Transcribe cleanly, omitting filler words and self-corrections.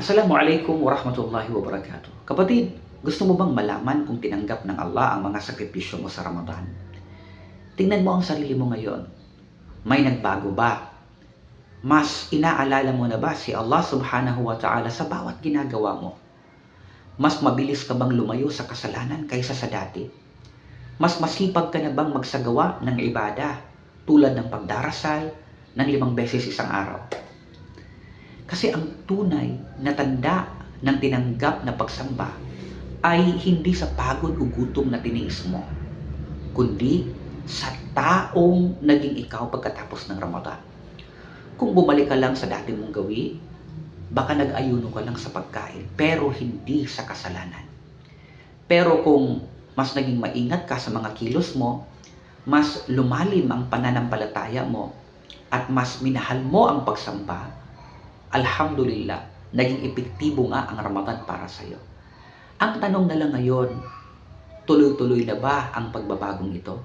Assalamualaikum warahmatullahi wabarakatuh. Kapatid, gusto mo bang malaman kung tinanggap ng Allah ang mga sakripisyo mo sa Ramadan? Tingnan mo ang sarili mo ngayon. May nagbago ba? Mas inaalala mo na ba si Allah subhanahu wa ta'ala sa bawat ginagawa mo? Mas mabilis ka bang lumayo sa kasalanan kaysa sa dati? Mas masipag ka na bang magsagawa ng ibada tulad ng pagdarasal ng 5 beses isang araw? Kasi ang tunay na tanda ng tinanggap na pagsamba ay hindi sa pagod o gutom na tiniis mo, kundi sa taong naging ikaw pagkatapos ng Ramadan. Kung bumalik ka lang sa dati mong gawi, baka nag-ayuno ka lang sa pagkain, pero hindi sa kasalanan. Pero kung mas naging maingat ka sa mga kilos mo, mas lumalim ang pananampalataya mo, at mas minahal mo ang pagsamba, alhamdulillah, naging epektibo nga ang Ramadan para sa iyo. Ang tanong na lang ngayon, tuloy-tuloy na ba ang pagbabagong ito?